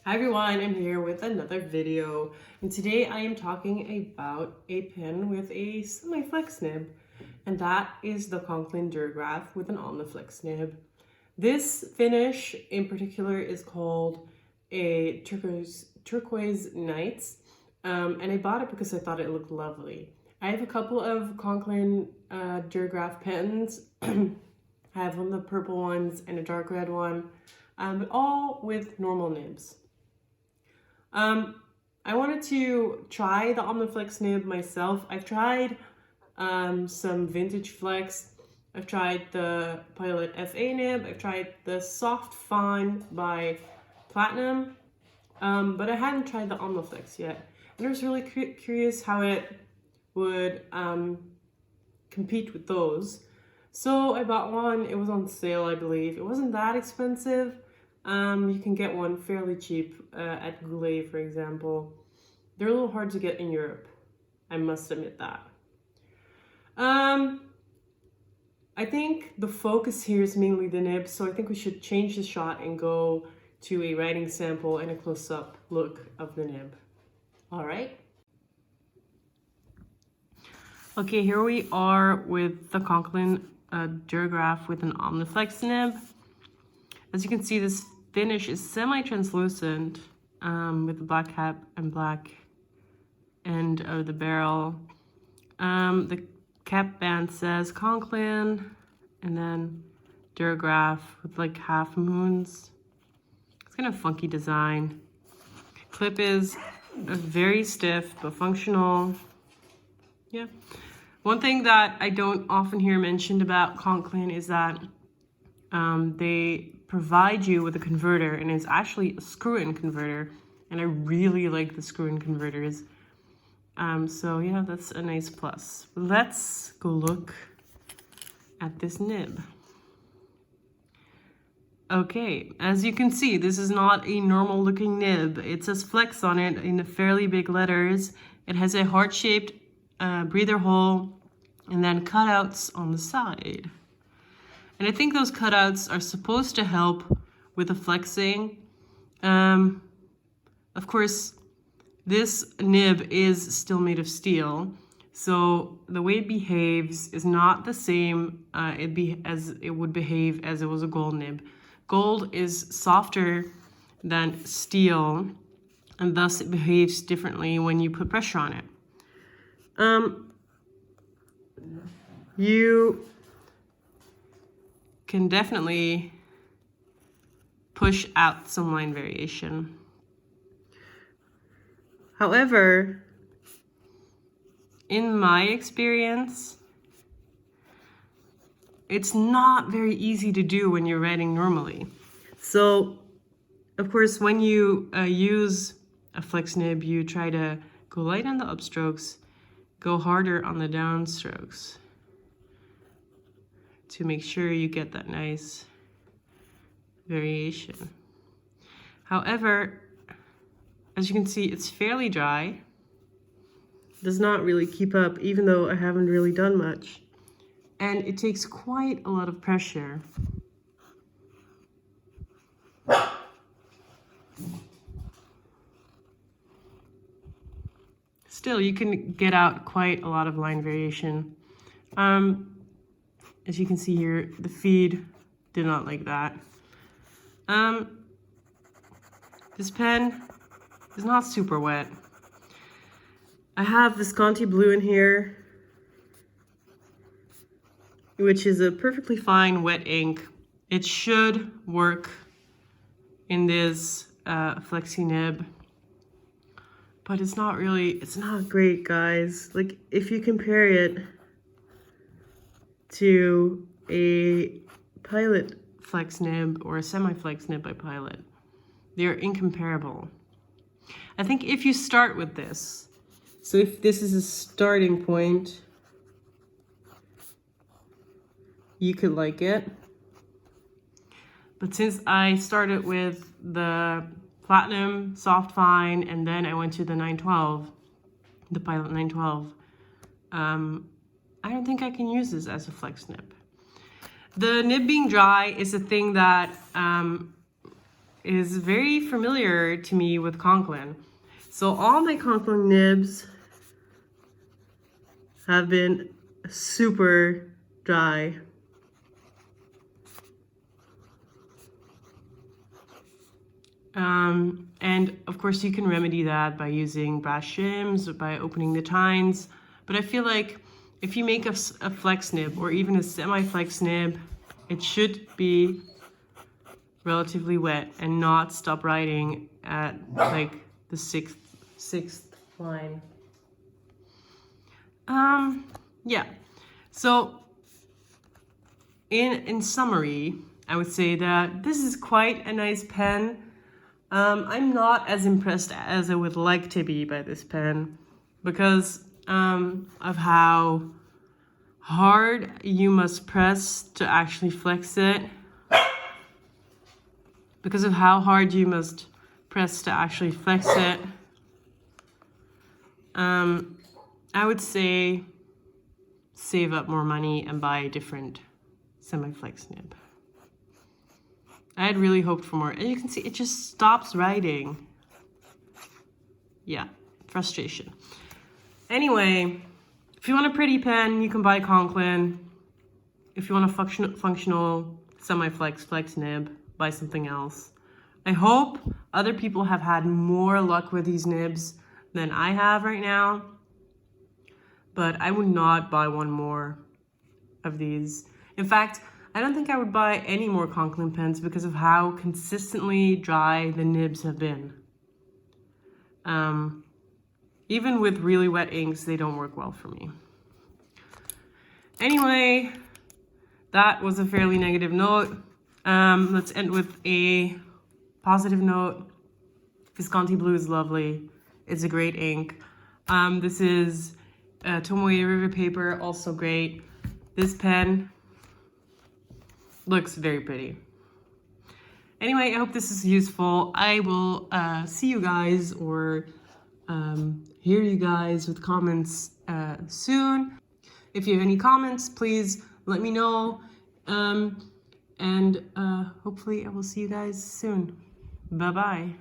Hi everyone, I'm here with another video, and today I am talking about a pen with a semi-flex nib, and that is the Conklin Duragraph with an Omniflex nib. This finish in particular is called a turquoise Nights, and I bought it because I thought it looked lovely. I have a couple of Conklin Duragraph pens. I have one of the purple ones and a dark red one, but all with normal nibs. I wanted to try the Omniflex nib myself. I've tried some vintage flex. I've tried the Pilot FA nib. I've tried the Soft Fine by Platinum, but I hadn't tried the Omniflex yet. And I was really curious how it would compete with those. So I bought one. It was on sale, I believe. It wasn't that expensive. You can get one fairly cheap at Goulet, for example. They're a little hard to get in Europe, I must admit that. I think the focus here is mainly the nib, so I think we should change the shot and go to a writing sample and a close-up look of the nib. All right. Okay, here we are with the Conklin Duragraph with an Omniflex nib. As you can see, this finish is semi-translucent with the black cap and black end of the barrel. The cap band says Conklin and then Duragraph with like half moons. It's kind of funky design. Clip is very stiff but functional. Yeah. One thing that I don't often hear mentioned about Conklin is that they provide you with a converter, and it's actually a screw-in converter, and I really like the screw-in converters. So yeah, that's a nice plus. Let's go look at this nib. Okay, as you can see, this is not a normal looking nib. It says flex on it in fairly big letters. It has a heart-shaped breather hole and then cutouts on the side. And I think those cutouts are supposed to help with the flexing. Of course, this nib is still made of steel, so the way it behaves is not the same as it would behave as it was a gold nib. Gold is softer than steel, and thus it behaves differently when you put pressure on it. You can definitely push out some line variation. However, in my experience, it's not very easy to do when you're writing normally. So, of course, when you use a flex nib, you try to go light on the upstrokes, go harder on the downstrokes to make sure you get that nice variation. However, as you can see, it's fairly dry. Does not really keep up, even though I haven't really done much. And it takes quite a lot of pressure. Still, you can get out quite a lot of line variation. As you can see here, the feed did not like that. This pen is not super wet. I have Visconti blue in here, which is a perfectly fine wet ink. It should work in this flexi nib, but it's not great, guys. Like, if you compare it to a Pilot flex nib or a semi-flex nib by Pilot, they're incomparable. I think if you start with this, so if this is a starting point, you could like it. But since I started with the Platinum Soft Fine and then I went to the 912, the Pilot 912, I don't think I can use this as a flex nib. The nib being dry is a thing that is very familiar to me with Conklin. So all my Conklin nibs have been super dry. And of course you can remedy that by using brass shims or by opening the tines. But I feel like if you make a flex nib or even a semi-flex nib, it should be relatively wet and not stop writing at like the sixth line. Yeah, so in summary, I would say that this is quite a nice pen. I'm not as impressed as I would like to be by this pen because of how hard you must press to actually flex it. Because of how hard you must press to actually flex it. I would say save up more money and buy a different semi-flex nib. I had really hoped for more. And you can see it just stops writing. Yeah, frustration. Anyway, if you want a pretty pen, you can buy Conklin. If you want a functional semi-flex nib, buy something else. I hope other people have had more luck with these nibs than I have right now. But I would not buy one more of these. In fact, I don't think I would buy any more Conklin pens because of how consistently dry the nibs have been. Even with really wet inks, they don't work well for me. Anyway, that was a fairly negative note. Let's end with a positive note. Visconti Blue is lovely. It's a great ink. This is Tomoe River paper, also great. This pen looks very pretty. Anyway, I hope this is useful. I will see you guys or hear you guys with comments soon. If you have any comments, please let me know. And hopefully I will see you guys soon. Bye-bye.